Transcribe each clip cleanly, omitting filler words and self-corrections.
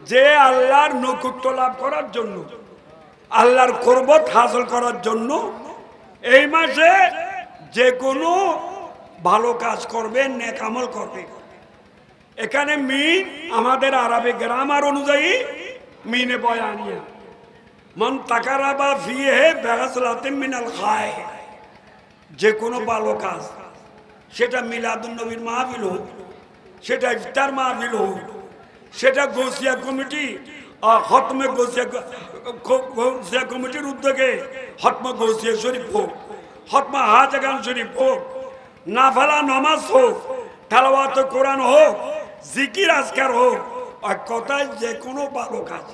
যে আল্লাহর নৈকট্য লাভ করার জন্য, আল্লাহর কুরবত হাসিল করার জন্য এই মাসে যে কোনো ভালো কাজ করবে, নেক আমল করবে। এখানে মিন আমাদের আরবি গ্রামার অনুযায়ী মিনে বয়ানিয়া মান তাকারাবা ফিহে বিগসলাতিন মিনাল খায়, যে কোনো ভালো কাজ, সেটা মিলাদুন নবীর মাহফিল হোক, সেটা ইফতার মাহফিল হোক, সেটা গৌসিয়া কমিটি খতমে গৌসিয়া কমিটির উদ্যোগে খতমে গৌসিয়া শরীফ হোক, খতমে হাজাগান শরীফ হোক, নাফালা নামাজ হোক, তেলাওয়াত কোরআন হোক, জিকির আজকার হোক, এক কথায় যে কোনো ভালো কাজ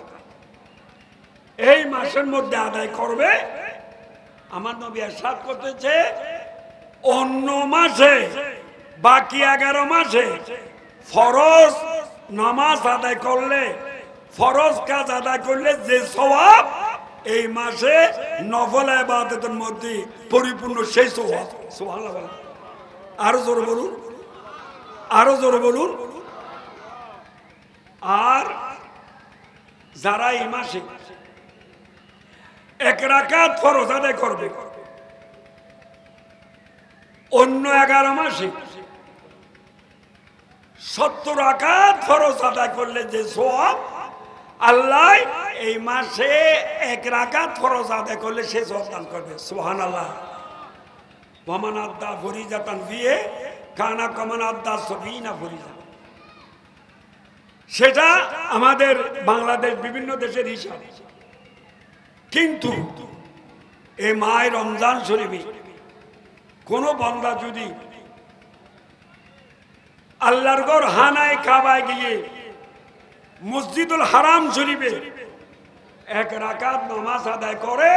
এই মাসের মধ্যে আদায় করবে। আমার নবী ইরশাদ করতেছে অন্য মাসে বাকি 11 মাসে ফরজ নামাজ আদায় করলে, ফরজ কাজ আদায় করলে যে সওয়াব, এই মাসে নফল ইবাদতের মধ্যে পরিপূর্ণ সেই সওয়াব। সুবহানাল্লাহ। আরো জোরে বলুন, আরো জোরে বলুন। আর যারা এই মাসে 1 রাকাত ফরজ আদায় করবে, অন্য 11 মাসে 70 রাকাত ফরজ আদায় করলে যে সওয়াব, আল্লাহ এই মাসে 1 রাকাত ফরজ আদায় করলে সে সওয়াব দান করবে। সুবহানাল্লাহ। ওয়ামান আদ্দা ফরিজাতান ফিহি কানা কামান আদ্দা সাবিনা ফরিজা। সেটা আমাদের বাংলাদেশ বিভিন্ন দেশের হিসাব। কিন্তু এই মায়ের রমজান শরীফে কোন বান্দা যদি আল্লাহর ঘর হানায় কাবায় গিয়ে মসজিদুল হারাম শরীফে 1 রাকাত নামাজ আদায় করে,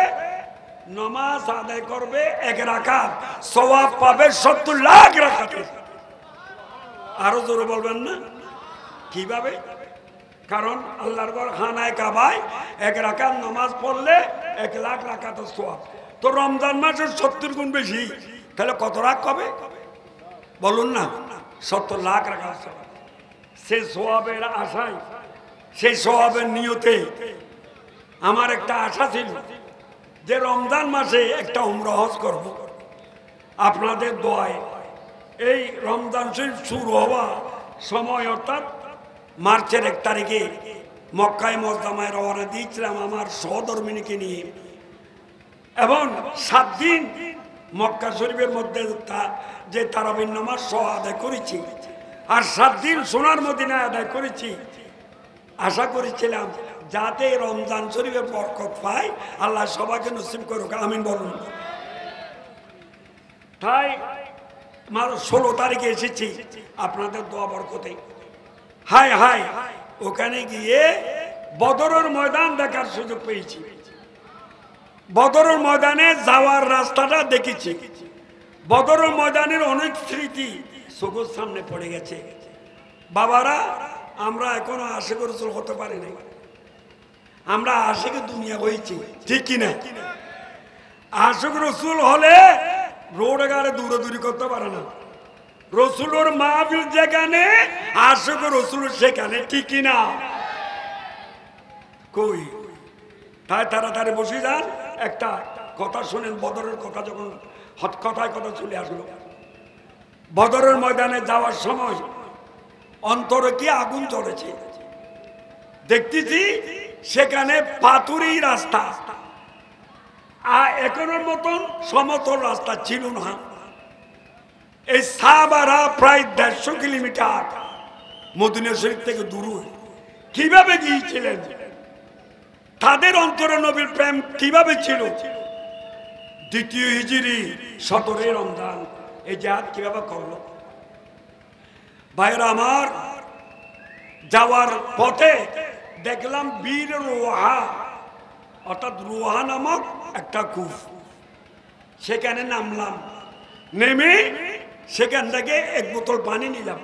নামাজ আদায় করবে 1 রাকাত, সওয়াব পাবে 70 লাখ রাকাত। আরো জোরে বলবেন না? কিভাবে? কারণ আল্লাহর ঘর হানায় কাবায় 1 রাকাত নামাজ পড়লে 1 লাখ রাকাতের সওয়াব। তো রমজান মাসের 70 গুণ বেশি, তাহলে কত লাখ হবে বলুন না? 70 লাখ রাকাত সওয়াব। সেই সওয়াবের আশায়, সেই সওয়াবের নিয়তে আমার একটা আশা ছিল যে রমজান মাসে একটা উমরা হজ করব। আপনাদের দোয়ায় এই রমজান শরীফ শুরু হওয়া সময় অর্থাৎ মার্চের 1 তারিখে মক্কায় মুকাররমায় রওনা দিয়েছিলাম আমার সহধর্মিণীকে নিয়ে, এবং 7 দিন মক্কা শরীফের মধ্যে যে তারাবির নামাজ সহ আদায় করেছি, আর 7 দিন সোনার মদিনায় আদায় করেছি। আশা করেছিলাম যাতে রমজান শরীফে বরকত পাই, আল্লাহ সবাইকে নসিব করুক, আমিন বলুন। তাই 16 তারিখে এসেছি আপনাদের দোয়া বরকতে। হায় হায়, ওখানে গিয়ে বদরের ময়দান দেখার সুযোগ পেয়েছি। বদরের ময়দানে যাওয়ার রাস্তাটা দেখেছি। বদরের ময়দানের অনেক স্মৃতি চোখের সামনে পড়ে গেছে। বাবারা, আমরা এখনো আশিক রাসূল হতে পারি নাই, আমরা আশিক দুনিয়া হয়েছি, ঠিক কিনা? আশিক রাসূল হলে রোডে গাড়ে দৌড়াদৌড়ি করতে পারে না। রসুলের মাহফিল যেখানে, আশিক রাসূল সেখানে, ঠিক কিনা? কই? তাই তাড়াতাড়ি বসে যান, একটা কথা শোনেন। বদরের কথা যখন কথায় কথা চলে আসলো, বদরের ময়দানে যাওয়ার সময় অন্তরে কি আগুন জ্বলেছে। দেখতেছি সেখানে পাথুরি রাস্তা, আর এখনের মতন সমতল রাস্তা ছিল না। এই সাহাবারা প্রায় 150 কিলোমিটার মদিনা শরীফ থেকে দূরে কিভাবে গিয়েছিলেন? তাদের অন্তরে নবীর প্রেম কিভাবে ছিল? 2য় হিজরি 17 রমজান এই জিহাদ কিভাবে করলো? ভাইরা আমার, যাওয়ার পথে দেখলাম বীর রোহা, অর্থাৎ রোহা নামক একটা কূপ। সেখানে নামলাম, নেমে সেখান থেকে 1 বোতল পানি নিলাম।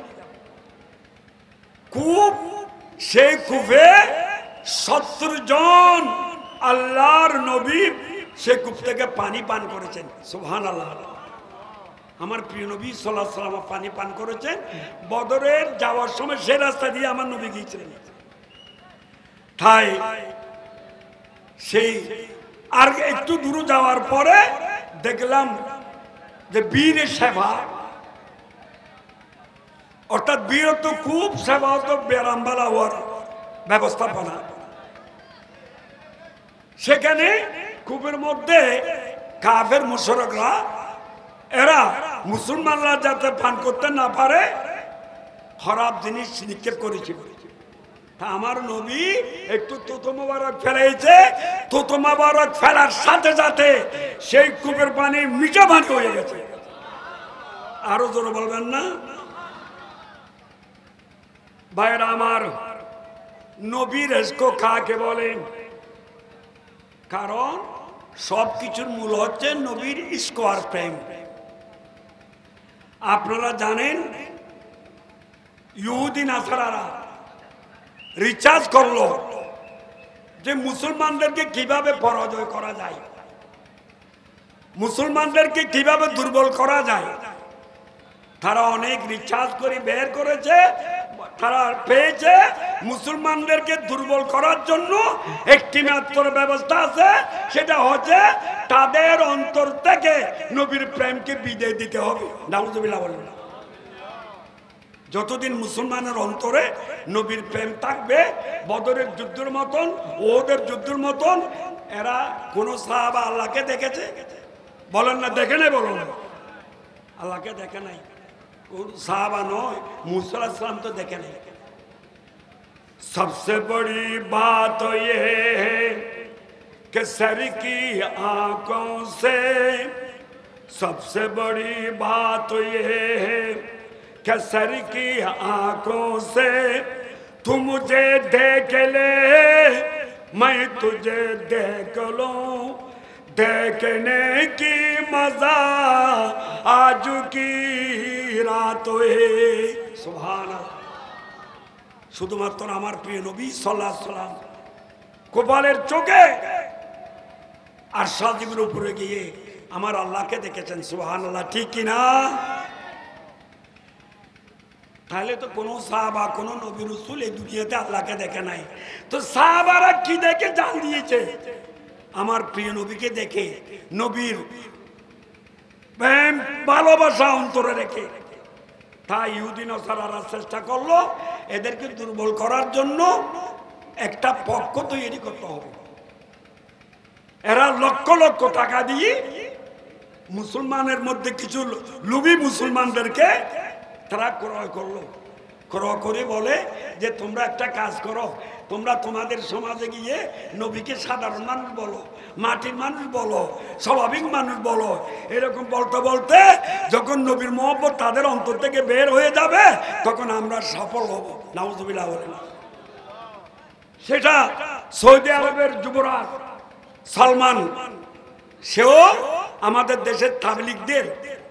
কূপ, সেই কূপে 70 জন আল্লাহর নবী সে কূপ থেকে পানি পান করেছেন। সুবহানাল্লাহ। আমার প্রিয় নবী সাল্লাল্লাহু আলাইহি ওয়াসাল্লাম পানি পান করেছেন। বদরের যাওয়ার সময় সে রাস্তা দিয়ে আমার নবী গিয়েছিলেন। তাই সেই আর একটু দূর যাওয়ার পরে দেখলাম যে বীরের সেবা, অর্থাৎ বীর তো খুব সেবা হতো, ব্যারামবালা হওয়ার ব্যবস্থাপনা। সেখানে কূপের মধ্যে কাফের মুশরিকরা এরা মুসলমানরা যাতে পান করতে না পারে খারাপ জিনিস নিক্ষেপ করেছিল। আমার নবী একটু তোতো মোবারক ফেলেছে, তোতো মোবারক ফেলার সাথে সাথে সেই কূপের পানি মিঠা পানি হয়ে গেছে। আরো জোরে বলবেন না ভাইরা আমার? নবীর রেজক কাকে বলেন? কারণ সবকিছুর মূল হচ্ছে নবীর ইশক আর প্রেম। আপনারা জানেন ইহুদি নাসারারা রিচার্জ করলো যে মুসলমানদেরকে কিভাবে পরাজয় করা যায়, মুসলমানদেরকে কিভাবে দুর্বল করা যায়। তারা অনেক রিচার্জ করে বের করেছে, তারা পেয়েছে মুসলমানদেরকে দুর্বল করার জন্য একটি মাত্র ব্যবস্থা আছে, সেটা হচ্ছে তাদের অন্তর থেকে নবীর প্রেমকে বিদায় দিতে হবে। নাউজুবিল্লাহ বলেন। যতদিন মুসলমানের অন্তরে নবীর প্রেম থাকবে, বদরের যুদ্ধের মতন, ওদের যুদ্ধের মতন, এরা কোন সাহাবা আল্লাহকে দেখেছে? বলেন না, দেখে নাই? বলুন, আল্লাহকে দেখে নাই। কোন সাহাবা নয়, মুসা আলাইহিস সালাম তো দেখে নাই। सबसे बड़ी बात तो ये है कि सर की आंखों से, सबसे बड़ी बात तो ये है कि सर की आंखों से तू मुझे देख ले, मैं तुझे देख लूं, देखने की मजा आज की रात है। सुभान अल्लाह। শুধুমাত্র আমার প্রিয় নবী সাল্লাল্লাহু আলাইহি সাল্লাম কপালের চোখে আরশাদের উপরে গিয়ে আমার আল্লাহকে দেখেছেন। সুবহানাল্লাহ, ঠিক কি না? তাহলে তো কোন সাহাবা, কোন নবী রাসূল এই দুনিয়াতে আল্লাহকে দেখে নাই। তো সাহাবারা কি দেখে জান দিয়েছে? আমার প্রিয় নবীকে দেখে, নবীর প্রেম ভালোবাসা অন্তরে রেখে। তাই ইহুদি নাসারারা চেষ্টা করলো এদেরকে দুর্বল করার জন্য একটা পক্ষ তৈরি করতে হবে। এরা লক্ষ লক্ষ টাকা দিয়ে মুসলমানের মধ্যে কিছু লুবি মুসলমানদেরকে তারা ক্রয় করলো। ক্রয় করে বলে যে তোমরা একটা কাজ করো, তোমরা তোমাদের সমাজে গিয়ে নবীকে সাধারণ মানুষ বলো, মাটির মানুষ বলো, স্বাভাবিক মানুষ বলো। এরকম বলতে বলতে যখন নবীর মহব্বত তাদের অন্তর থেকে বের হয়ে যাবে, তখন আমরা সফল হব। নাউজুবিল্লাহ বলেন। সেটা সৌদি আরবের যুবরাজ সালমান, সেও আমাদের দেশের তাবলীগদের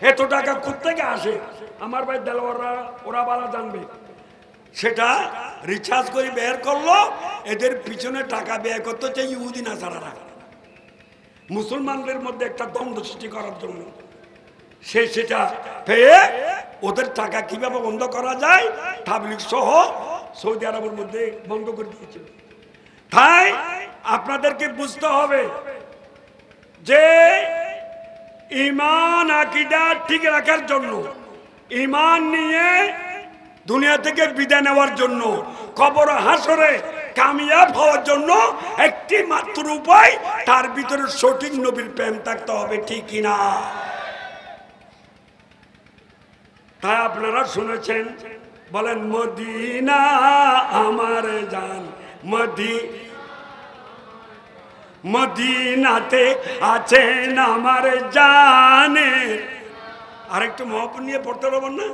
এত টাকা কোত্থেকে আসে আমার ভাই দেলোয়াররা ওরা বালা জানবে। সেটা রিচার্জ করে বের করলো, এদের পিছনে টাকা ব্যয় করতে হচ্ছে ইহুদি নাসারারা, মুসলমানদের মধ্যে একটা দ্বন্দ্ব সৃষ্টি করার জন্য। সেটা পেয়ে ওদের টাকা কিভাবে বন্ধ করা যায় তাবলীগ সহ সৌদি আরবের মধ্যে বন্ধ করে দিয়েছিল। তাই আপনাদেরকে বুঝতে হবে যে ঈমান আকীদা ঠিক রাখার জন্য, ঈমান নিয়ে দুনিয়া থেকে বিদায় নেওয়ার জন্য, কবর হাসরে কামিয়াব হওয়ার জন্য একটি মাত্র উপায়, তার ভিতরে সঠিক নবীর প্রেম থাকতে হবে, ঠিক কিনা? তাই আপনারা শুনেছেন, বলেন মদিনা আমার জান, মদিনাতে আছেন আমার জানে। আরেকটু মহব্বত নিয়ে পড়তে পারবেন না?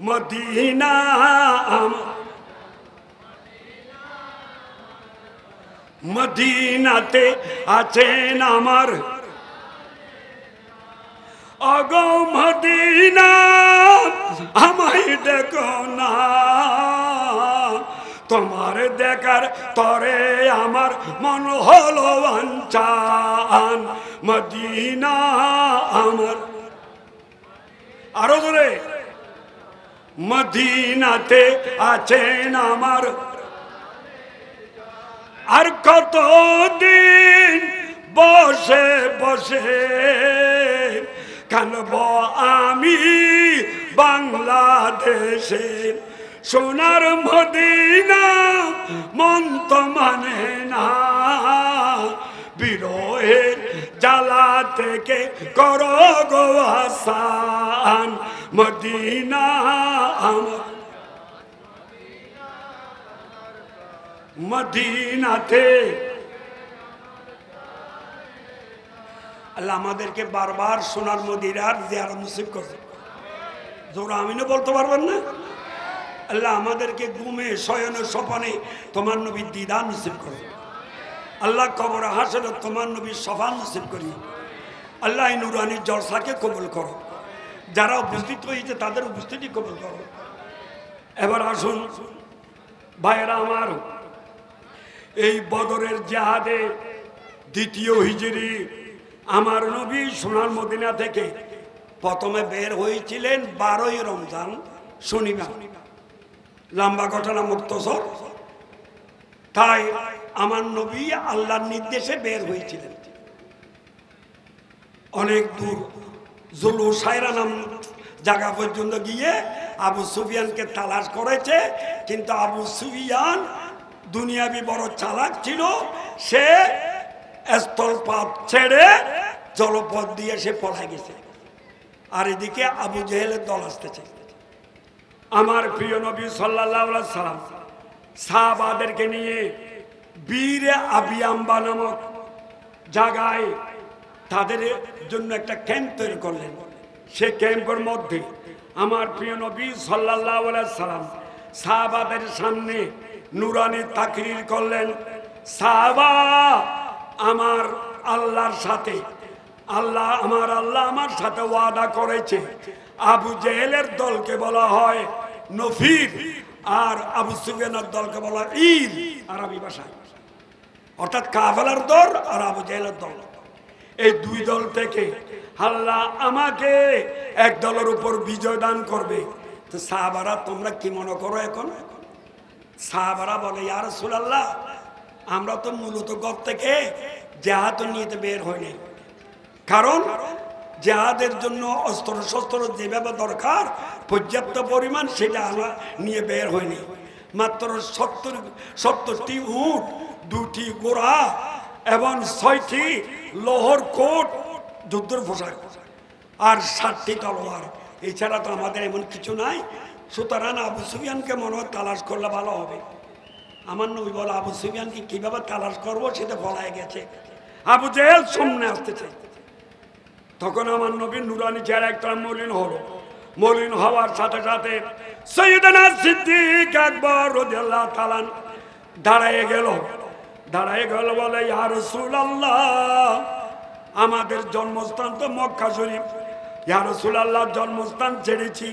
মদিনা মদিনাতে আছেন আমার, অগো মদিনা আমায় দেখো না, তোমার দেখার তরে আমার মন হলো বাঞ্ছান। মদিনা আমার, আরো জোরে, মদিনাতে আছেন আমার, আর কতদিন বসে বসে কানব আমি বাংলাদেশে, সোনার মদিনা মন তো মানে না, বিরহের জ্বালা থেকে করো গো আসান, মদিনা আমার মদিনাতে। আল্লাহ আমাদেরকে বারবার সোনার মদিনার জিয়ারত নসিব করছে। জোরা আমিনও বলতে পারবেন না? আল্লাহ আমাদেরকে ঘুমে শয়নে স্বপনে তোমার নবীর দিদার নসিব করবে। আল্লাহ কবর হাসরে তোমার নবীর সফান নসিব করি। আল্লাহ এই নুরানির জলসাকে কবুল করো, যারা উপস্থিত হয়েছে তাদের উপস্থিতি কবুল করো। এবার আসুন ভাইয়েরা আমার, এই বদরের জিহাদে দ্বিতীয় হিজরি আমার নবী সোনার মদিনা থেকে প্রথমে বের হয়েছিলেন 12ই রমজান শনিবার। লম্বা ঘটনা মুক্তসর, তাই আমার নবী আল্লাহর নির্দেশে বের হয়েছিলেন। অনেক দূর জুলু সায়রা নাম জায়গা পর্যন্ত গিয়ে আবু সুফিয়ানকে তালাশ করেছে, কিন্তু আবু সুফিয়ান দুনিয়াবি বড় চালাক ছিল, সে স্থলপথ ছেড়ে জলপথ দিয়ে সে পলাই গেছে। আর এদিকে আবু জেহেলের দল আসতেছে। আমার প্রিয় নবী সাল্লাল্লাহু আলাইহি সাল্লাম সাহাবাদেরকে নিয়ে বীরে আবিয়াম্বা নামক জায়গায় তাদের জন্য একটা ক্যাম্প তৈরি করলেন। সে ক্যাম্পের মধ্যে আমার প্রিয় নবী সাল্লাল্লাহু আলাইহি সাল্লাম সাহাবাদের সামনে নুরানি তাকরীর করলেন। সাহাবা, আমার আল্লাহর সাথে আল্লাহ আমার সাথে ওয়াদা করেছে, আবু জেহেলের দলকে বলা হয় নফির, আর আবু সুফিয়ানের দলকে বলা হয় ঈদ আরবি ভাষায়, অর্থাৎ কাফেলার দল আর আবু জেহেলের দল। এই দুই দল থেকে আল্লাহ আমাকে এক দলের উপর বিজয় দান করবে। তো সাহাবারা তোমরা কি মনে করো? এখন সাহাবারা বলে, ইয়া রাসূলুল্লাহ, আমরা তো মূলত ঘর থেকে জিহাদ নিতে বের হইনি, কারণ জিহাদের জন্য অস্ত্র শস্ত্র যেভাবে দরকার পর্যাপ্ত পরিমাণ সেটা আমরা নিয়ে বের হয়নি। মাত্র 70টি উট, 2টি ঘোড়া এবং 6টি লোহর কোট যুদ্ধের পোশাক আর 7টি তলোয়ার, এছাড়া তো আমাদের এমন কিছু নাই। সুতরাং আবু সুফিয়ানকে মনে হয় তালাশ করলে ভালো হবে। আমার নবী বলে, আবু সুফিয়ানকে কিভাবে তালাশ করবো সেটা বলাই গেছে। আবু জেহেল সামনে আসতেছে। তখন আমার নবী নুরানি চেহারা একটা মলিন হলো। মলিন হওয়ার সাথে সাথে সাইয়েদনা সিদ্দিক আকবর রাদিয়াল্লাহু তাআলা দাঁড়ায় গেল বলে, ইয়া রাসূলুল্লাহ, আমাদের জন্মস্থান তো মক্কা শরীফ, ইয়া রাসূলুল্লাহ জন্মস্থান ছেড়েছি,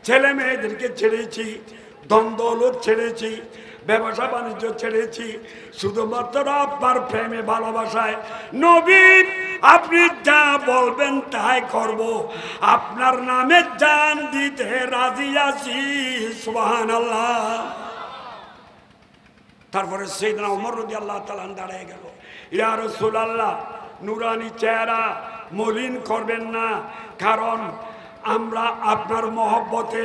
ছেলে মেয়েদেরকে ছেড়েছি, ধন দৌলত ছেড়েছি, ব্যবসা বাণিজ্য ছেড়েছি, শুধুমাত্র আপনার প্রেমে ভালোবাসায় নবী আপনি যা বলবেন তাই করব, আপনার নামে জান দিতে রাজি আছি। সুবহানাল্লাহ। তারপরে সাইয়েদনা ওমর রাদিয়াল্লাহু তাআলা দাঁড়িয়ে গেল, ইয়া রাসূলুল্লাহ, নুরানি চেহারা মলিন করবেন না, কারণ আমরা আপনার মহব্বতে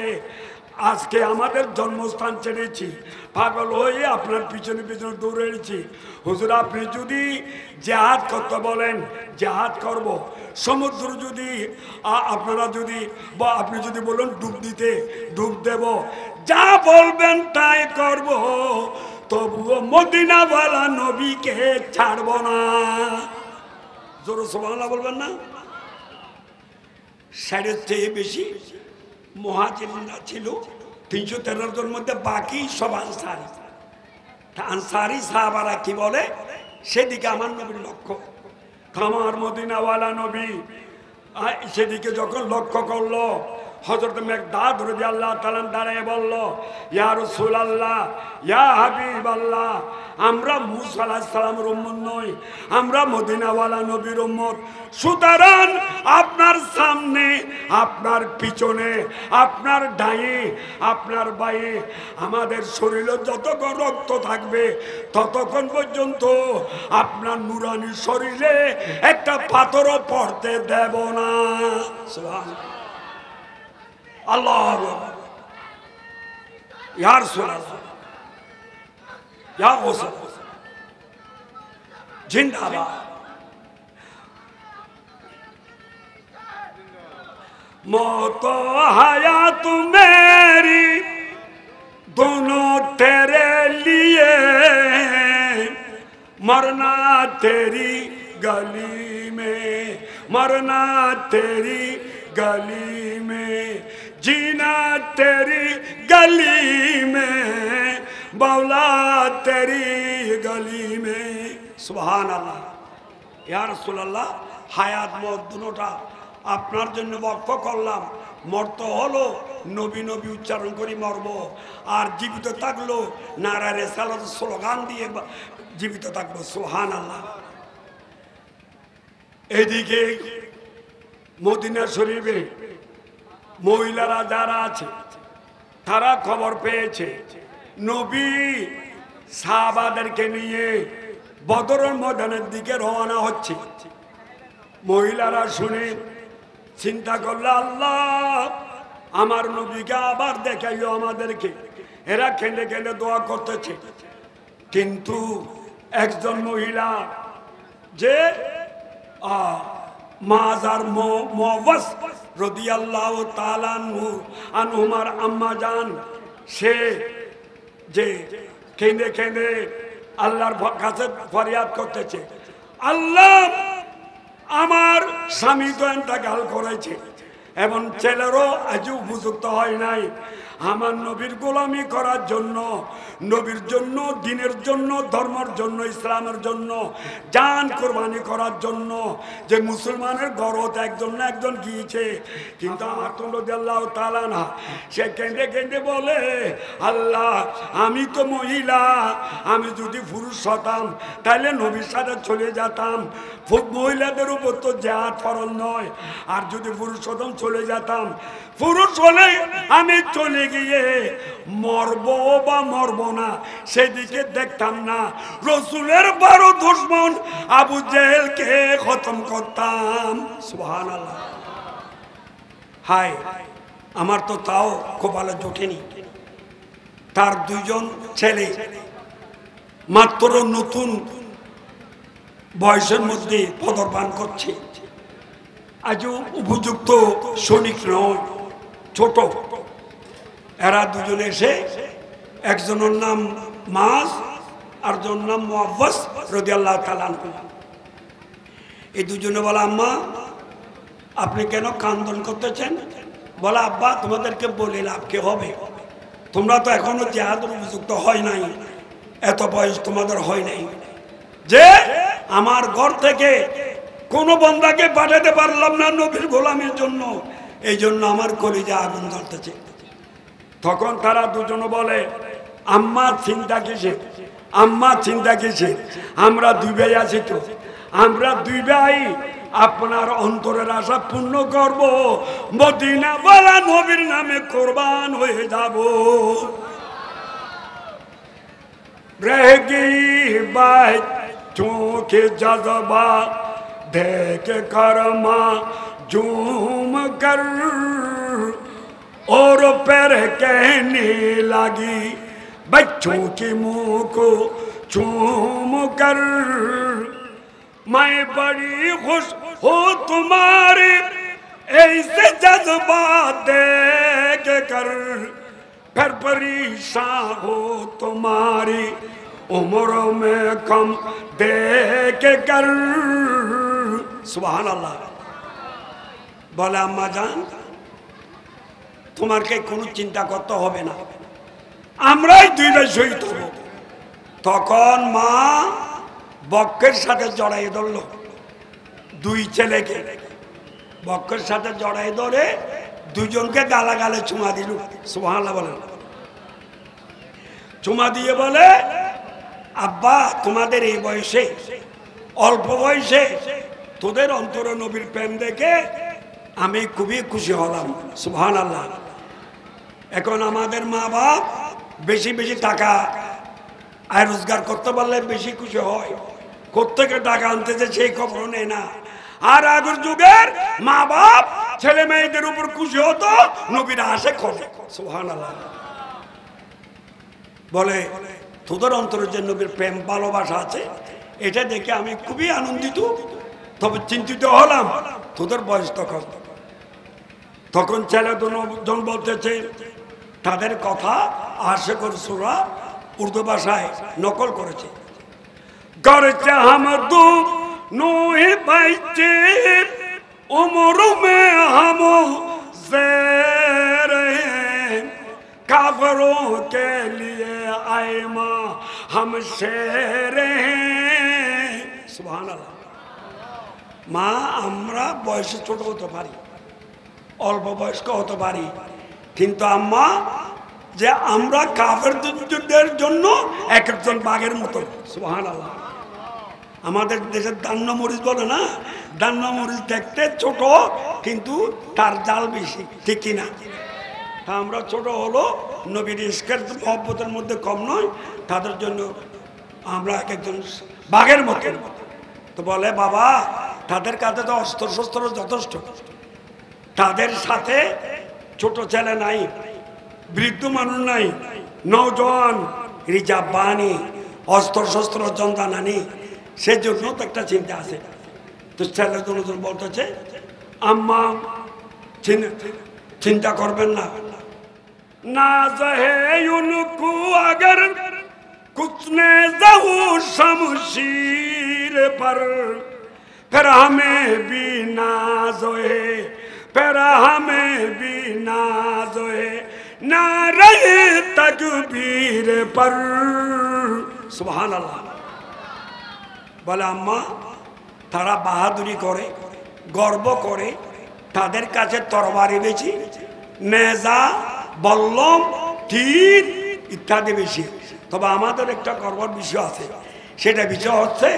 আজকে আমাদের জন্মস্থান ছেড়েছি, পাগল হয়ে আপনার পিছনে পিছনে দৌড়েছি। হুজুর, আপনি যদি জিহাদ করতে বলেন জিহাদ করব, সমুদ্র যদি আপনারা যদি আপনি যদি বলেন ডুব দিতে ডুব দেব, যা বলবেন তাই করব, তবুও মদিনাওয়ালা নবীকে ছাড়ব না। জোরে সুবহানাল্লাহ বলবেন না? 60 চেয়ে বেশি মুহাজিরিনরা ছিল, 313 জন মধ্যে, বাকি সব আনসারি। আনসারি সাহাবারা কি বলে সেদিকে আমার নবীর লক্ষ্য। আমার মদিনাওয়ালা নবী সেদিকে যখন লক্ষ্য করলো, হযরত মিকদাদ রাদিয়াল্লাহু তাআলা দাঁড়িয়ে বলল, ইয়া রাসূলুল্লাহ, ইয়া হাবিবাল্লাহ, আমরা মুসা আলাইহিস সালামের উম্মত নই, আমরা মদিনাওয়ালা নবীর উম্মত। সুতরাং আপনার সামনে, আপনার পিছনে, আপনার ডাইনে, আপনার বাঁয়ে আমাদের শরীরে যতক্ষণ রক্ত থাকবে ততক্ষণ পর্যন্ত আপনার নূরানি শরীরে একটা পাথরও পড়তে দেব না। সুবহানাল্লাহ। আল্লাহু আকবার। ইয়া রাসূলুল্লাহ, ইয়া রাসূল, জিন্দাবাদ। मौत हयात मेरी दोनों तेरे लिए, मरना तेरी गली में, मरना तेरी गली में, जीना तेरी गली में, मौला तेरी गली में। सुभान अल्लाह। या रसूल अल्लाह, হায়াত মত দুটোটা আপনার জন্য বক্ফ করলাম। মরতে হলো নবী নবী উচ্চারণ করি মরব, আর জীবিত থাকলো নারায়ে রিসালাত স্লোগান দিয়ে জীবিত থাকবো। সুবহানাল্লাহ। এদিকে মদিনা শরীফে মহিলারা যারা আছে তারা খবর পেয়েছে নবী সাহাবাদেরকে নিয়ে বদরের ময়দানের দিকে রওনা হচ্ছে। মহিলারা শুনে চিন্তা করলো, আল্লাহ আমার নবীকে আবার দেখাইও আমাদেরকে। এরা কেঁদে কেঁদে দোয়া করতেছে। কিন্তু একজন মহিলা যে মাজার মুআওয়াজ রাদিয়াল্লাহু তাআলা আনহুমার আম্মা জান, সে যে কেঁদে কেঁদে আল্লাহর কাছে ফরিয়াদ করতেছে, আল্লাহ আমার স্বামী তো ইন্তেকাল করেছে এবং ছেলেরও আজও উপযুক্ত হয় নাই আমার নবীর গোলামি করার জন্য, নবীর জন্য, দ্বীনের জন্য, ধর্মের জন্য, ইসলামের জন্য জান কোরবানি করার জন্য। যে মুসলমানের গরত একজন না একজন গিয়েছে, কিন্তু আমার তো রাদিয়াল্লাহু তাআলা না, সে কেঁদে কেঁদে বলে, আল্লাহ আমি তো মহিলা, আমি যদি পুরুষ হতাম তাহলে নবীর সাথে চলে যেতাম। মহিলাদের উপর তো জিহাদ ফরজ নয়, আর যদি পুরুষ হতাম চলে যেতাম। পুরুষ হলে আমি চলে গিয়ে মরব বা মরব না সেদিকে দেখতাম না, রসুলের 12 দুশমন আবু জেহেলকে খতম করতাম। সুবহানাল্লাহ। হাই, আমার তো তাও কপালে জোটেনি। তার 2 জন ছেলে মাত্র নতুন বয়সের মধ্যে পদরপান করছে, আজও উপযুক্ত সৈনিক নয়, ছোট। এরা 2 জন এসে, একজনের নাম মাস আর জনের নাম মুআওয়াজ রাদিয়াল্লাহু তাআলা আনহু। এই 2 জনে বলে, আম্মা আপনি কেন কান্দন করতেছেন? বলে, আব্বা তোমাদেরকে বলে লাভ কি হবে, তোমরা তো এখনো জিহাদের উপযুক্ত হয় নাই, এত বয়স তোমাদের হয় নাই যে আমার ঘর থেকে কোন বান্দাকে পাঠাতে পারলাম না নবীর গোলামের জন্য, এই জন্য আমার কলিজা আগুন জ্বলতেছে। তখন তারা 2 জন বলে, আম্মা চিন্তা কিসে, আম্মা চিন্তা কিসে, আমরা 2 ভাই আছি তো, আমরা 2 ভাই আপনার অন্তরের আশা পূর্ণ করব, মদিনা ওয়ালা নবীর নামে কুরবান হয়ে যাব। रहेगी बच्चों के जज्बा देख कर माँ झूम कर, और पैर कहने लगी बच्चों के मुंह को चूम कर, मैं बड़ी खुश हूँ तुम्हारे ऐसे जज्बा देख कर, फिर परेशान हो तुम्हारी उम्र में कम देख कर। सुबहानाल्लाह। बोले, अम्मा जान তোমাকে কোনো চিন্তা করতে হবে না, আমরাই 2 ভাই শহীদ হব। তখন মা বক্কের সাথে জড়াই ধরল 2 ছেলেকে, বক্কের সাথে জড়াই ধরে দুজনকে গালাগালে চুমা দিল। সুবহানাল্লাহ বলেন। চুমা দিয়ে বলে, আব্বা তোমাদের এই বয়সে, অল্প বয়সে তোদের অন্তরে নবীর প্রেম দেখে আমি খুবই খুশি হলাম। সুবহানাল্লাহ। এখন আমাদের মা বাপ বেশি বেশি টাকা আয় রোজগার করতে পারলে বেশি খুশি হয়, কোত্থেকে টাকা আনতেছে সেই খবর নেই না। আর আগের যুগের মা বাপ ছেলে মেয়েদের উপর খুশি হতো, নবীর আশে করে। সুবহানাল্লাহ। বলে তোদের অন্তরে যে নবীর প্রেম ভালোবাসা আছে এটা দেখে আমি খুবই আনন্দিত, তবে চিন্তিত হলাম তোদের বয়স তখন ছেলে দুজন বলতেছে তাদের কথা আশিকুর সূরা উর্দু ভাষায় নকল করেছে। করেছে হামদু নূহে বাইচে উমর মে হাম ज़ेरे काफरों के लिए आए मां हम शेर हैं। सुबहानाल्लाह। মা আমরা বয়সে ছোট হতে পারি, অল্প বয়স্ক হতে পারি, কিন্তু আম্মা যে আমরা কাফেরদের জন্য এক একজন বাঘের মতো। সুবহানাল্লাহ। আমাদের দেশের দান্ন মরিচ বলে না, দান্ন মরিচ দেখতে ছোট কিন্তু তার জাল বেশি, ঠিক কিনা? আমরা ছোট হলো নবীর ইশকের মহব্বতের মধ্যে কম নয়, তাদের জন্য আমরা এক একজন বাঘের মতো। তো বলে বাবা তাদের কাছে তো অস্ত্র শস্ত্র যথেষ্ট, তাদের সাথে ছোট ছেলে নাই, বৃদ্ধ মানুষ নাই, নওজোয়ান রিজার্ভ বাহিনী অস্ত্র শস্ত্র যন্ত্রণা নেই, সেজন্য তো একটা চিন্তা আছে। তো ছেলে দুজন বলতেছে আম্মা চিন্তা করবেন না, না জহে উনকু আগর कुछ ने ज़हू शमशीर पर फिर हमें भी नाज़ोए, फिर हमें भी नाज़ोए ना रहे तकबीर पर। सुभान अल्लाह। বলে আম্মা তারা বাহাদুরি করে, গর্ব করে, তাদের কাছে তরবারি বেশি, নেজা বল্লম তীর ইত্যাদি বেশি। তবে আমাদের একটা গর্বের বিষয় আছে, সেটা বিষয় হচ্ছে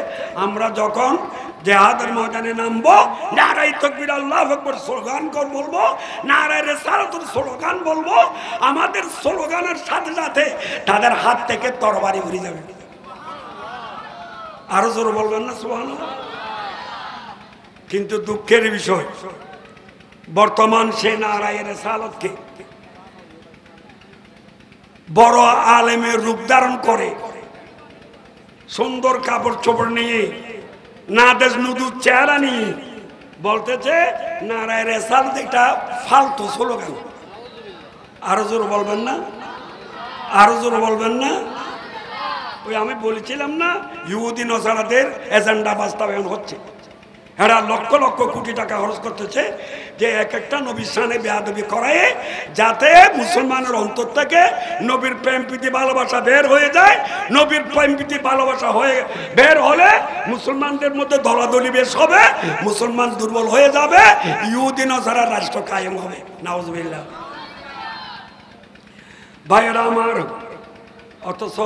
আমরা যখন জিহাদের ময়দানে নামবো, নারায়ে তাকবীর আল্লাহু আকবার স্লোগান বলবো, নারায়ে রিসালাতুর স্লোগান বলবো, আমাদের স্লোগানের সাথে সাথে তাদের হাত থেকে তরবারি উড়ে যাবে। আরো জোরে বলবেন না সুবহানাল্লাহ। কিন্তু দুঃখের বিষয় বর্তমান সে নারায়ে রিসালাতকে বড় আলেমের রূপ ধারণ করে, সুন্দর কাপড় চোপড় নিয়ে, নাদেজ নুদুর চেহারা নিয়ে বলতেছে নারায়ে রিসালাত একটা ফালতু স্লোগান। আরো জোরে বলবেন না, আরো জোরে বলবেন না। ওই আমি বলেছিলাম না ইহুদি নসারাদের এজেন্ডা বাস্তবায়ন হচ্ছে, এরা লক্ষ লক্ষ কোটি টাকা খরচ করতেছে যে এক একটা নবীর সামনে বেয়াদবি করায়, যাতে মুসলমানের অন্তর থেকে নবীর প্রেম প্রীতি ভালোবাসা বের হয়ে যায়। নবীর প্রেম প্রীতি ভালোবাসা হয়ে বের হলে মুসলমানদের মধ্যে দলাদলি বেশ হবে, মুসলমান দুর্বল হয়ে যাবে, ইহুদি নসারা রাষ্ট্র কায়েম হবে। নাউজুবিল্লাহ। ভাইয়েরা আমার, অথচ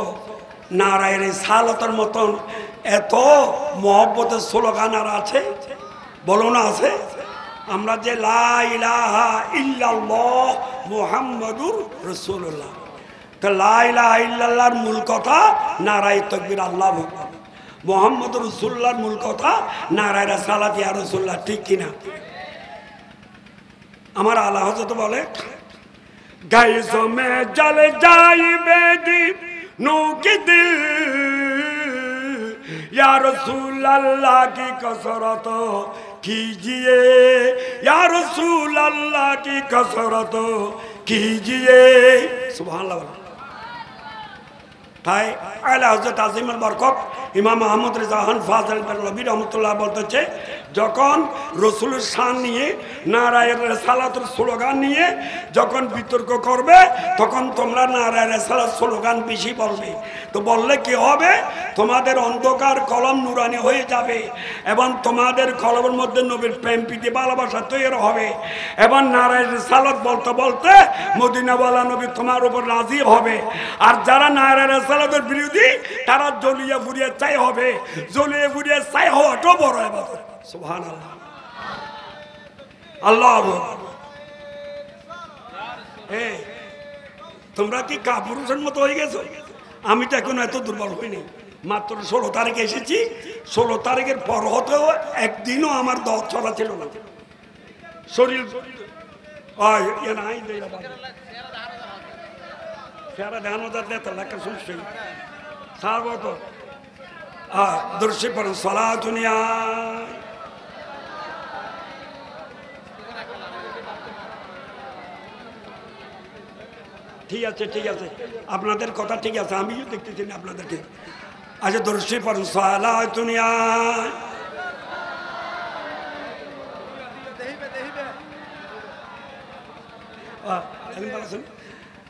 নারায়ে রিসালাতের মতন এত মহব্বতের স্লোগান আর আছে, বলো না আছে? আমরা যে লা ইলাহা ইল্লাল্লাহ মুহাম্মাদুর রাসূলুল্লাহ, তো লা ইলাহা ইল্লাল্লাহর মূল কথা নারায়ে তাকবীর আল্লাহু আকবার, মুহাম্মাদুর রাসূলুল্লাহর মূল কথা নারায়ে রিসালাত ইয়া রাসূলুল্লাহ, ঠিক কিনা? আমার আলা হযরত বলে গাইজো মে জল যাই বেদি नो के दिल या रसूल अल्लाह की कसरत कीजिए, या रसूल अल्लाह की कसरत कीजिए। सुभान अल्लाह। তাই আলা হযরত আজিমুল বরকত ইমাম আহমদ রেজাহান ফাজল নবী রহমতুল্লাহ বলতেছে, যখন রসুলের শান নিয়ে নারায়ের রেসালাতের স্লোগান নিয়ে যখন বিতর্ক করবে, তখন তোমরা নারায়ের রেসালাত স্লোগান বেশি বলবে। তো বললে কি হবে? তোমাদের অন্ধকার কলম নুরানি হয়ে যাবে এবং তোমাদের কলমের মধ্যে নবীর প্রেম প্রীতি ভালোবাসা তৈরি হবে এবং নারায়ের রেসালাত বলতে বলতে মদিনাওয়ালা নবী তোমার উপর রাজি হবে। আর যারা নারায়ের রেসালাতের বিরোধী, তারা জ্বলিয়ে ফুরিয়ে চাই হবে। জ্বলিয়ে ফুরিয়ে চাই হওয়াটাও বড় ইবাদত। সুবহানাল্লাহ, আল্লাহু আকবার। তোমরা কি কাপুরুষের মতো হয়ে গেছো? আমি তো এখন এত দুর্বল হইনি, মাত্র 16 তারিখে এসেছি। 16 তারিখের পর হতেও একদিনও আমার দর চলা ছিল না, শরীর দর্শী পড়েন সালাতুনিয়া। ঠিক আছে, ঠিক আছে, আপনাদের কথা ঠিক আছে, আমিও দেখতেছি না আপনাদেরকে। আচ্ছা, দর্শী পড়েন সালাতুনিয়া।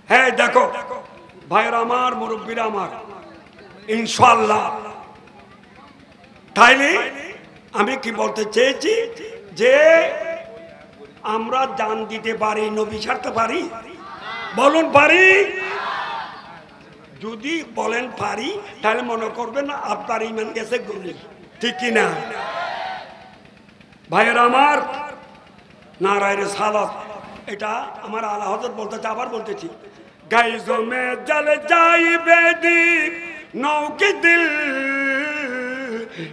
হ্যাঁ, দেখো ভাইরা আমার, মুরব্বীরা আমার, ইনশাআল্লাহ তাইলে আমি কি বলতে চেয়েছি যে আমরা জান দিতে পারি, নবী ছাড়তে পারি? বলুন পারি? যদি বলেন পারি, তাহলে মনে করবেন আপনার ইমান গেছে গলি, ঠিক কিনা? ভাইয়েরা আমার, নারায়ের রেসালাত এটা আমার আলা হযরত বলতেছে, আবার বলতেছি, গাইজো মে জল যাইবে দীপ নৌকি দিল,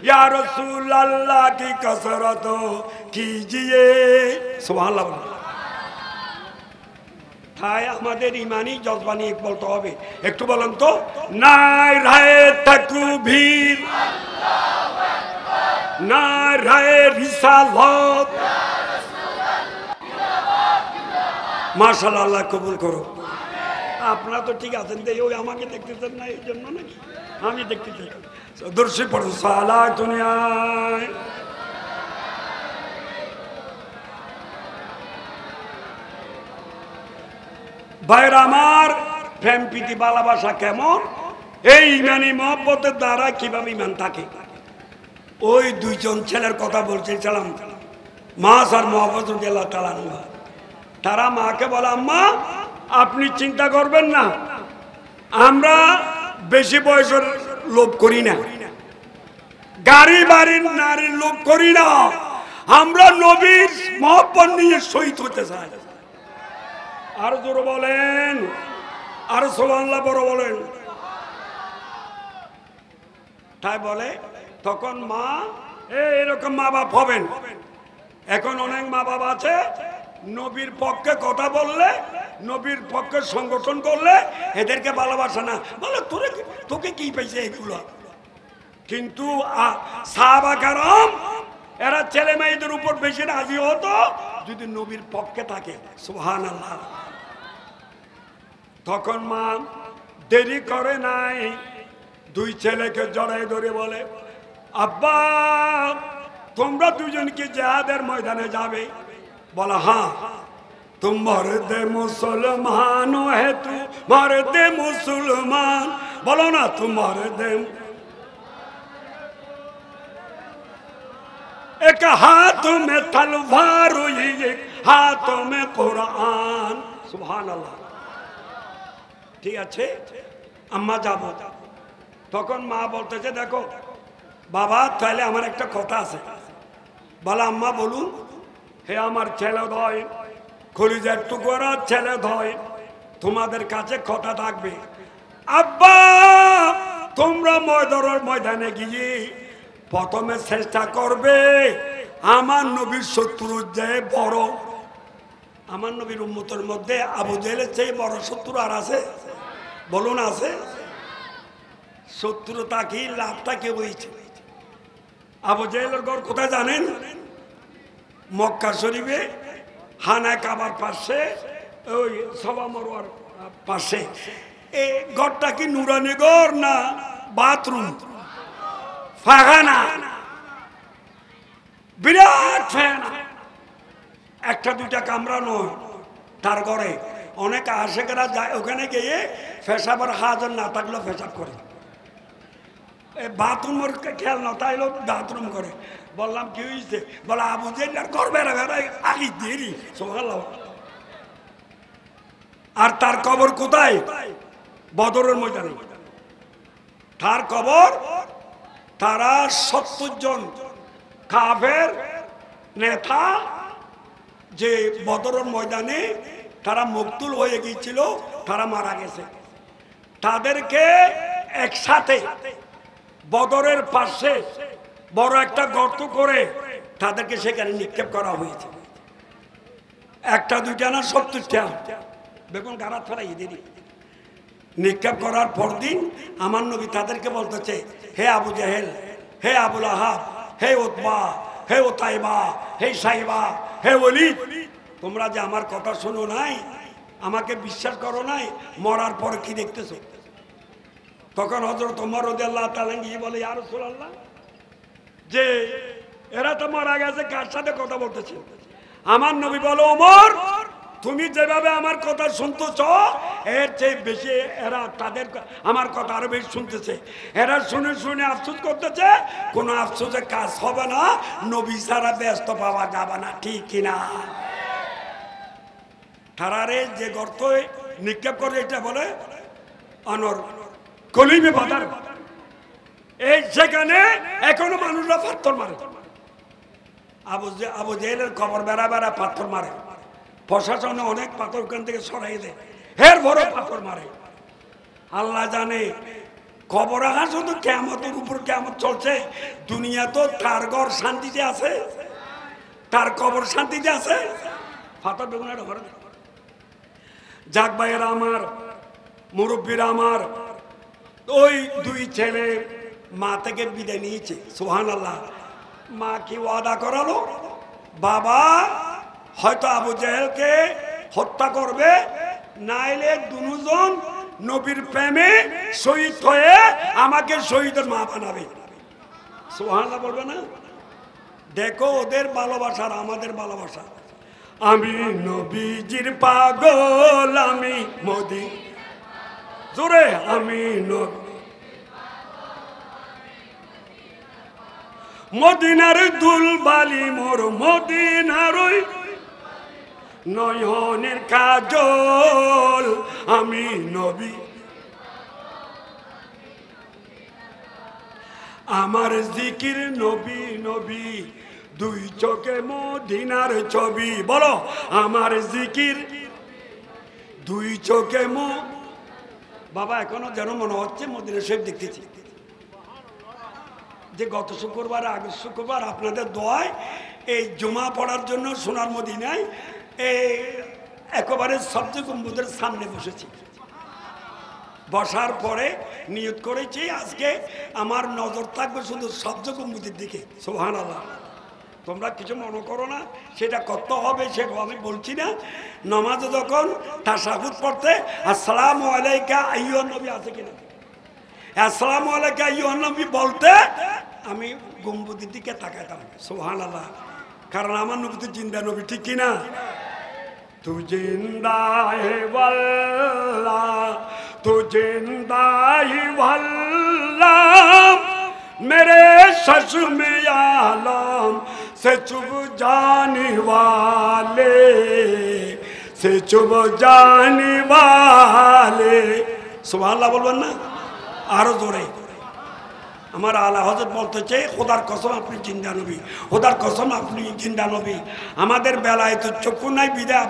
ইয়া রাসূল আল্লাহ কি কসরত কিজিয়ে। সুবহানাল্লাহ। তাই আমাদের ইমানি জজবা নিয়ে বলতে হবে। একটু বলেন তো, নারায়ে তাকবীর, নারায়ে রিসালাত। মাশাআল্লাহ, আল্লাহ কবুল করো। আপনারা তো ঠিক আছেন, ওই আমাকে দেখতেছেন না, এই জন্য নাকি? আমি দেখতে চাই। দর্শী পড়ুন সালাতুনিয়া। ভাইরা আমার, প্রেম প্রীতি ভালোবাসা কেমন? এই ইমানি মহব্বতের দ্বারা কিভাবে ইমান থাকে? ওই দুইজন ছেলের কথা বলছিলাম, মাস আর মহব্বত রাদিয়াল্লাহু তাআলা আনহু। তারা মাকে বলে, আম্মা আপনি চিন্তা করবেন না, আমরা বেশি বয়সের লোভ করি না, গাড়ি বাড়ির নারীর লোভ করি না, আমরা নবীর মহব্বত নিয়ে শহীদ হতে চাই। আর জোরে বলেন, আর সুবহানাল্লাহ বড় বলেন। তাই বলে, তখন মা এরকম মা বাপ হবেন। এখন অনেক মা বাপ আছে, নবীর পক্ষে কথা বললে, নবীর পক্ষে সংগঠন করলে এদেরকে ভালোবাসে না, বলে তোকে কি পাইছে এগুলো। কিন্তু সাহাবা কেরাম এরা ছেলে মেয়েদের উপর বেশি রাজি হতো যদি নবীর পক্ষে থাকে। সুবহানাল্লাহ। তখন মা দেরি করে নাই, দুই ছেলেকে জড়াই ধরে বলে, আব্বা তোমরা দুজন কি জিহাদের ময়দানে যাবে? বলা, হ্যাঁ। तुम मर्द मुसलमान है, तू मर्द मुसलमान, बोलो ना तुम मर्द। एक हाथ में तलवार, एक हाथ में कुरान। सुभान अल्लाह। ঠিক আছে, আম্মা যাব। তখন মা বলতেছে, দেখো বাবা, তাহলে আমার একটা কথা আছে। বলে, আম্মা বলুন। হে আমার ছেলে দয়, কলিজার টুকরা ছেলে ধয়, তোমাদের কাছে কথা থাকবে। আব্বা তোমরা ময়দানে গিয়ে প্রথমে চেষ্টা করবে আমার নবীর শত্রু যে বড়, আমার নবীর উম্মতের মধ্যে আবু জেহেলের চেয়ে বড় শত্রু আর আছে? বলুন আছে? শত্রুতা কি, লাভটা কে হয়েছে? আবু জেহেলের ঘর কোথায় জানেন? মক্কা শরীফে হানায় কাবার পাশে, ওই সবা মরওয়ার পাশে। এই ঘরটা কি নুরানি ঘর না বাথরুম? ফাখানা, বিরাট ফাখানা, একটা দুইটা কামরা নয়। তার ঘরে অনেক আশেকেরা যায়, ওখানে গিয়ে পেশাবের হাজার না থাকলেও পেশাব করে। বাথরুমের খেয়াল না তাইলেও বাথরুম করে। বললাম কি হয়েছে? বলে আবু জেলার ঘর বেড়া বেড়াই আগে দেরি সোহাল। আর তার কবর কোথায়? বদরের ময়দানে তার কবর। তারা 70 জন কাফের নেতা যে বদরের ময়দানে তারা মকতুল হয়ে গিয়েছিল, তারা মারা গেছে। তাদেরকে একসাথে বদরের পাশে বড় একটা গর্ত করে তাদেরকে সেখানে নিক্ষেপ করা হয়েছে। একটা দুইটা না 70টা বেগুন গাড়া ফেলাই দেরি নিক্ষেপ করার পর দিন আমার নবী তাদেরকে বলতেছে, হে আবু জাহেল, হে আবুল আহাব, হে উতবা, হে উতাইবা, হে সাইবা, হে ওলীদ, তোমরা যে আমার কথা শোনো নাই, আমাকে বিশ্বাস করো নাই, মরার পর কি দেখতেছো? তখন হযরত ওমর রাদিয়াল্লাহু তাআলা গিয়ে বলে, ইয়া রাসূলুল্লাহ, যে এরা তো মারা গেছে, কার সাথে কথা বলতেছে? আমার নবী বলে, ওমর, তুমি যেভাবে আমার কথা শুনতেছ এর চেয়ে বেশি এরা তাদের আমার কথা আরো বেশি শুনতেছে। এরা শুনে শুনে আফসোস করতেছে, কোনো আফসোসের কাজ হবে না, নবী ছাড়া ব্যস্ত পাওয়া যাবে না, ঠিক কিনা? তারারে যে গর্ত নিক্ষেপ করে এটা বলে অনর কলিমে বাদার। এই সেখানে এখনো মানুষরা পাথর মারে। আবু জেহেলের খবর বেড়া বেড়া পাথর মারে, প্রশাসনে অনেক পাথর ওখান থেকে সরাই দেয়, হের বড় পাথর মারে। আল্লাহ জানে খবর আহা শুধু কিয়ামতের উপর কিয়ামত চলছে। দুনিয়া তো তার ঘর শান্তিতে আছে, তার কবর শান্তিতে আছে। পাথর বেগুন ঘরে যাক ভাইয়েরা আমার, মুরব্বীরা আমার, ওই দুই ছেলে মা থেকে বিদায় নিয়েছে। সুবহানাল্লাহ। মা কি ওয়াদা করালো, বাবা হয়তো আবু জেহেলকে হত্যা করবে, নাইলে দুজন নবীর প্রেমে শহীদ হয়ে আমাকে শহীদের মা বানাবে। সুবহানাল্লাহ বলবে না? দেখো ওদের ভালোবাসার আমাদের ভালোবাসা। আমি নবীজির পাগল, আমি মোদি জোরে, আমি মদিনার দুলবালি মোর, মদিনার নয়নের কাজল, আমি নবী আমার জিকির নবী নবী, দুই চোখে মদিনার ছবি। বলো, আমার জিকির দুই চোখে বাবা এখনো যেন মনে হচ্ছে মদিনা শরীফ দেখতেছি। যে গত শুক্রবার আগের শুক্রবার আপনাদের দোয়ায় এই জুমা পড়ার জন্য সোনার মদিনায় এই একেবারে সবচেয়ে গম্বুজের সামনে বসেছি। বসার পরে নিয়ত করেছি আজকে আমার নজর থাকবে শুধু সবচেয়ে গম্বুজের দিকে। সুবহানাল্লাহ। তোমরা কিছু মনে করো না, সেটা করতে হবে, সেটা আমি বলছি না। নামাজে যখন তাশাহুদ পড়তে আসসালামু আলাইকা আইয়ুহান নবী আছে কিনা, আসসালামু আলাইকা আইয়ুহান নবী বলতে আমি গম্বুজের দিকে তাকাইতাম। সুবহানাল্লাহ। কারণ আমার নবী তো জিন্দা নবী, ঠিক কিনা? তু জিন্দা হে ওয়াল্লাহ, তু জিন্দা হি ওয়াল্লাহ, मेरे सच में आलम से चुभ जाने वाले, से चुभ जाने वाले। सुभानअल्लाह बोलবেন না? আরো জোরে। আমার আলা হযরত বলতেছে, খোদার কসম আপনি জিন্দা নবী, খোদার কসম আপনি জিন্দা নবী। আমাদের বেলায় তো চক্ষু নাই বিদায়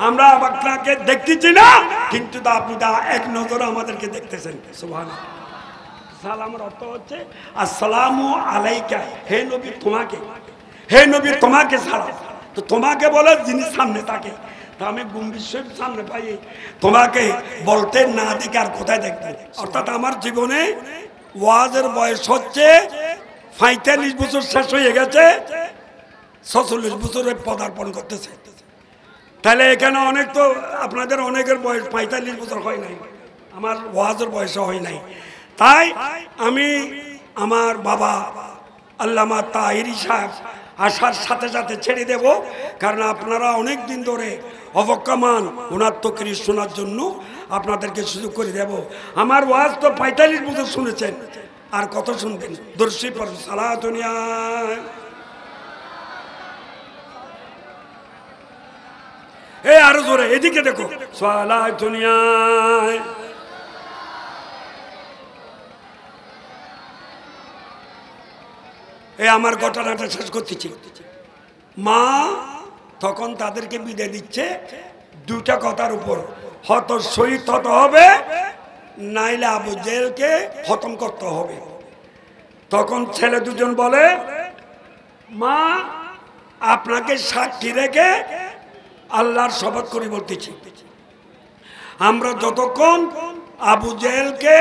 আমরা আপনাকে দেখতেছি না, কিন্তু আপনি এক নজরে আমাদেরকে দেখতেছেন। সুবহানাল্লাহ। সালামের অর্থ হচ্ছে আসসালামু আলাইকা, হে নবী তোমাকে, হে নবী তোমাকে সালাম। তো তোমাকে বলে যিনি সামনে থাকে, তা আমি গম্ভীর সামনে পাই, তোমাকে বলতে না দেখে আর কোথায় দেখতে? অর্থাৎ আমার জীবনে ওয়াজের বয়স হচ্ছে 45 বছর শেষ হয়ে গেছে, 46 বছরে পদার্পণ করতেছে। তাহলে এখানে অনেক তো আপনাদের অনেকের বয়স 45 বছর হয় নাই, আমার ওয়াজের বয়স হয় নাই। তাই আমি আমার বাবা আল্লামা তাহিরি সাহেব আসার সাথে সাথে ছেড়ে দেব, কারণ আপনারা অনেক দিন ধরে অবকামান ওনার তকরির শোনার জন্য আপনাদেরকে সুযোগ করে দেব। আমার ওয়াজ তো 45 বছর শুনেছেন, আর কত শুনবেন? দর্শী পর সালাতুনিয়া। এ আরো জোরে, এদিকে দেখো, সালাতুনিয়া। এ আমার ঘটনাটা শেষ করতেছি। মা তখন তাদেরকে বিদায় দিচ্ছে দুটা কথার উপর, হত শহীদ হতে হবে, নাইলে আবু জেলকে খতম করতে হবে। তখন ছেলে দুজন বলে, মা আপনাকে সাক্ষী রেখে আল্লাহর শপথ করে বলতেছি, আমরা যতক্ষণ আবু জেলকে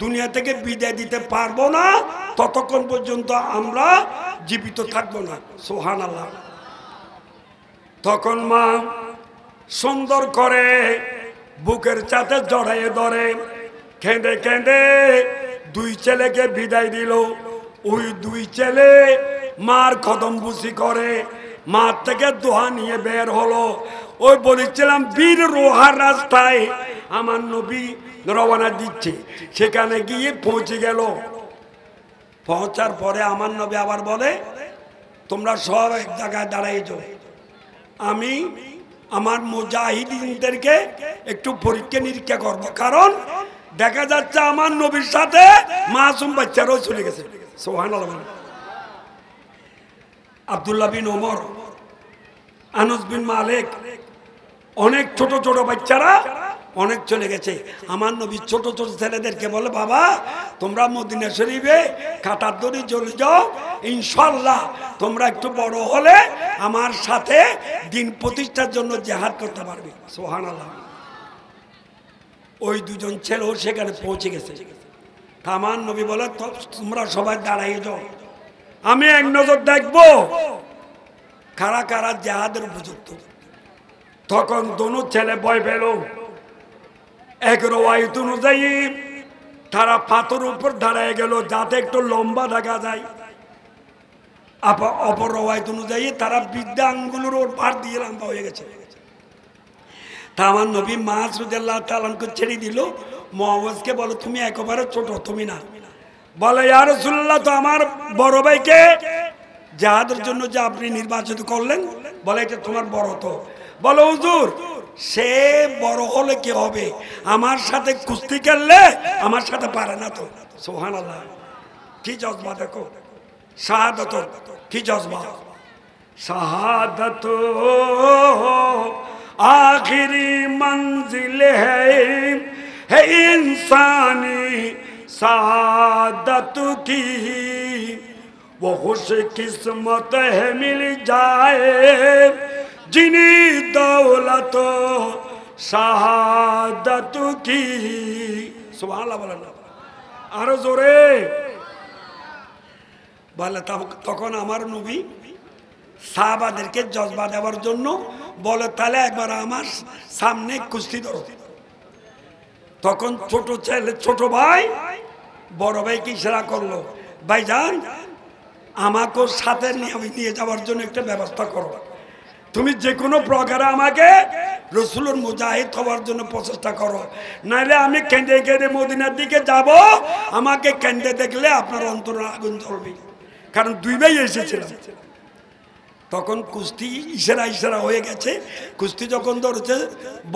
দুনিয়া থেকে বিদায় দিতে পারবো না ততক্ষণ পর্যন্ত আমরা জীবিত থাকবো না। সুবহানাল্লাহ। তখন মা সুন্দর করে বুকের চাতে জড়াইয়ে ধরে কেঁদে কেঁদে দুই ছেলেকে বিদায় দিল। ওই দুই ছেলে মার কদম বুসি করে মার থেকে দোয়া নিয়ে বের হলো। ওই বলেছিলাম বীর রোহার রাস্তায় আমার নবী রওনা দিচ্ছে, সেখানে গিয়ে পৌঁছে গেল। পৌঁছার পরে আমার নবী আবার বলে, তোমরা সব এক জায়গায় দাঁড়াই যাও, আমি আমার মুজাহিদিনদেরকে একটু পরীক্ষা নিরীক্ষা করব, কারণ দেখা যাচ্ছে আমার নবীর সাথে মাসুম বাচ্চারাও চলে গেছে। সুবহানাল্লাহ। আব্দুল্লাহ বিন ওমর, আনাস বিন মালিক, অনেক ছোট ছোট বাচ্চারা অনেক চলে গেছে। আমার নবী ছোট ছোট ছেলেদেরকে বলে, বাবা তোমরা মদিনা শরীফে কাটার দড়ি চলে যাও, ইনশাআল্লাহ তোমরা একটু বড় হলে আমার সাথে দিন প্রতিষ্ঠার জন্য জিহাদ করতে পারবে। সুবহানাল্লাহ। ওই দুজন ছেলেও সেখানে পৌঁছে গেছে। আমার নবী বলে, তোমরা সবাই দাঁড়াইয়ে যাও, আমি এক নজর দেখবো কারা কারা জিহাদের উপযুক্ত। তখন দোনো ছেলে ভয় পেল। এক রওয়ায়াত অনুযায়ী তারা পাথর উপর দাঁড়ায় গেল যাতে একটু লম্বা দেখা যায়, অপর রওয়ায়াত অনুযায়ী তারা বৃদ্ধা আঙ্গুলের ওর পার দিয়ে লম্বা হয়ে গেছে। তা আমার নবী মাস রাদিয়াল্লাহু তাআলা আনহু ছেড়ে দিল। মুআওয়াজকে বলে, তুমি একেবারে ছোট, তুমি না। বলে, ইয়া রাসূলুল্লাহ, তো আমার বড় ভাইকে জিহাদের জন্য যে আপনি নির্বাচিত করলেন, বলে এটা তোমার বড়। তো বলো, হুজুর সে বড় হলে কি হবে, আমার সাথে কুস্তি খেললে আমার সাথে পারে না তো। সুবহানাল্লাহ। কি জজবা দেখো, শাহাদাত কি জজবা। শাহাদাত आखिरी मंजिल है इंसानी सादत की, वो खुश किस्मत है मिल जाए जिन्हीं दौलत शहादत की। सुभान अल्लाह बोलेন আরো জোরে বলে। তখন আমার নবী সাহাবাদেরকে জজবা দেওয়ার জন্য বলে, তাহলে একবার আমার সামনে কুস্তি ধরো। তখন ছোট ছেলে, ছোট ভাই বড় ভাইকে ইশারা করলো, ভাইজান আমাকে সাথে নিয়ে যাওয়ার জন্য একটা ব্যবস্থা করো, তুমি যে কোনো প্রকারে আমাকে রসুলের মুজাহিদ হওয়ার জন্য প্রচেষ্টা করো, নাইলে আমি কেঁদে কেঁদে মদিনার দিকে যাব, আমাকে কেঁদে দেখলে আপনার অন্তরে আগুন জ্বলবে। কারণ দুই ভাই এসেছিলাম। তখন কুস্তি ইশারা হয়ে গেছে। কুস্তি যখন ধরেছে,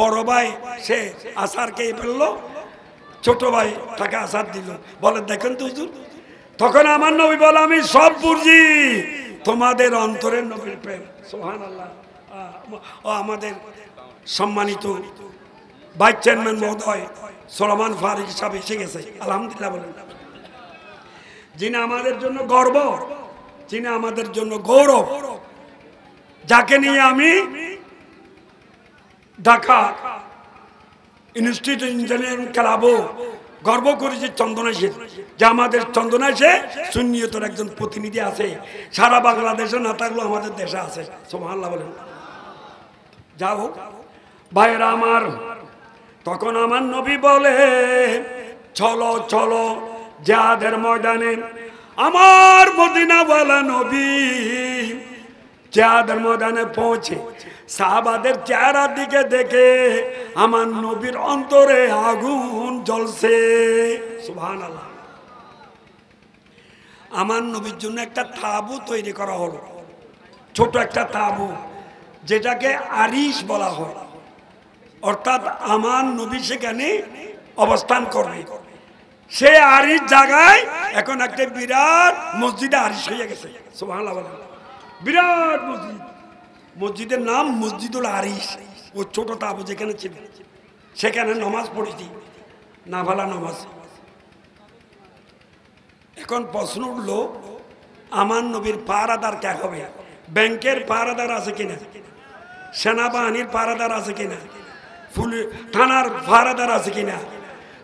বড় ভাই সে আসার খেয়ে ফেললো, ছোট ভাই তাকে আসার দিল। বলে, দেখেন তো হুজুর। তখন আমার নবী বলে, আমি সব বুঝি তোমাদের অন্তরের নবীর প্রেম। সুবহানাল্লাহ। ও আমাদের সম্মানিত ভাইস চেয়ারম্যান মহোদয় সোলামান ফারুক সাহেব এসে গেছে, আলহামদুলিল্লাহ বলেন। যিনি আমাদের জন্য গর্ব, যিনি আমাদের জন্য গৌরব, যাকে নিয়ে আমি ঢাকা ইনস্টিটিউট ইঞ্জিনিয়ারিং ক্লাবও গর্ব করেছি চন্দনাইশে, যে আমাদের চন্দনাইশে সুন্নিয়তের একজন প্রতিনিধি আছে, সারা বাংলাদেশে না থাকলেও আমাদের দেশে আছে। সুবহানাল্লাহ বলেন। যাও হোক ভাইরা আমার, তখন আমার নবী বলে, চলো চলো জিহাদের ময়দানে আমার মদিনাওয়ালা নবী জিহাদের ময়দানে পৌঁছে সাহাবাদের চেহারার দিকে দেখে আমার নবীর অন্তরে আগুন জ্বলছে। সুবহানাল্লাহ। আমার নবীর জন্য একটা তাঁবু তৈরি করা হলো, ছোট একটা তাঁবু, যেটাকে আরিশ বলা হয়, অর্থাৎ আমার নবী সেখানে অবস্থান করবে। সে আরিশ জায়গায় এখন একটা বিরাট মসজিদে আরিশ হয়ে গেছে। সুবহানাল্লাহ। বিরাট মসজিদ, মসজিদের নাম মসজিদুল আরিশ। ও ছোট তাঁবু যেখানে ছিল সেখানে নামাজ পড়েছি, নাফালা নামাজ। এখন প্রশ্ন উঠলো, আমার নবীর পাহারাদার কে হবে? ব্যাংকের পাহারাদার আছে কিনা, সেনাবাহিনীর পাহারাদার আছে কিনা, থানার পাহারাদার আছে কিনা?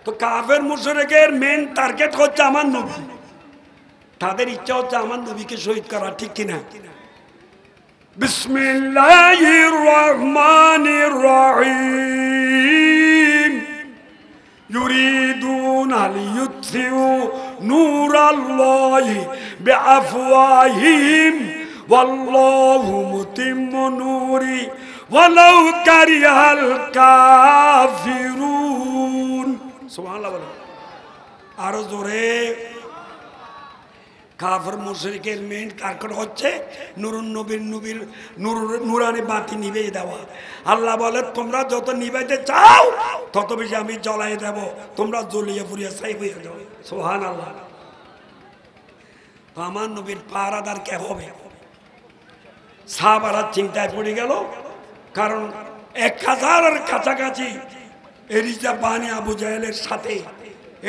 তো কাফের মুশরিকের মেন টার্গেট হচ্ছে আমার নবী। তাদের ইচ্ছা হচ্ছে আমার নবীকে শহীদ করা, ঠিক কিনা? বিসমিল্লাহির রহমানির রহিম। ইউরিদুনা লিইউতফিউ নূরাল্লাহি বিআফওয়াহিহিম ওয়াল্লাহু মুতিম্মু নূরি ওয়ালাউ কারিহাল কাফিরুন। সুবহানাল্লাহ। আরো জোরে। কাফের মুশরিকের মেইন টার্গেট হচ্ছে নূরুন নবীর নূরানি বাতি নিভে দেওয়া। আল্লাহ বলে, তোমরা যত নিভাইতে চাও তত বেশি আমি জ্বলাই দেব, তোমরা জ্বলিয়ে পুড়িয়ে ছাই হয়ে যাও। সুবহানাল্লাহ। তো আমার নবীর পাহারাদার কে হবে? সাহাবারা চিন্তায় পড়ে গেল, কারণ 1000-এর কাছাকাছি এরিজা বানি আবু জাহেলের সাথে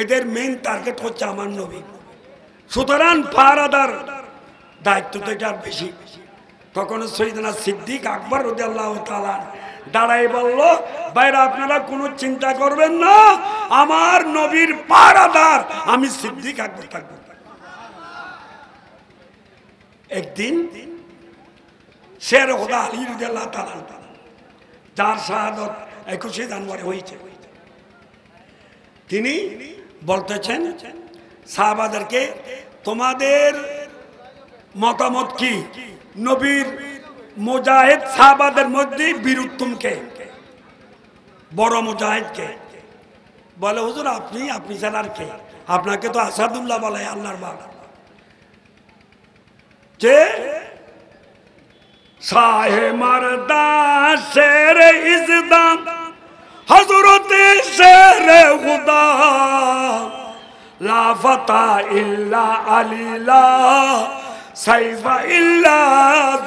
এদের মেইন টার্গেট হচ্ছে আমার নবী। সুতরাং পাহারাদার দায়িত্ব তো এটার বেশি। তখন সৈয়দনা সিদ্দিক আকবর রাদিয়াল্লাহু তাআলা দাঁড়াই বলল, ভাইরা আপনারা কোনো চিন্তা করবেন না, আমার নবীর পাহারাদার আমি সিদ্দিক আকবর থাকব। একদিন শের খোদা আলী রাদিয়াল্লাহু তাআলা, যার শাহাদত 21শে জানুয়ারি হয়েছে, তিনি বলতেছেন সাহাবাদেরকে, তোমাদের মতামত কি? নবীর মুজাহিদ সাহাবাদের মধ্যে বীরুত্তম কে, বড় মুজাহিদ কে? বলে, হুজুর আপনি ছাড়া আর কে? আপনাকে তো আসাদুল্লাহ বলে, আল্লাহর বাবা। যে শাহে মারদা শের ইজদাম হযরত শের খুদা লা ফাতা ইল্লা আলিলা সাইফা ইল্লা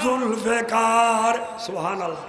জুলফিকার। সুবহানাল্লাহ।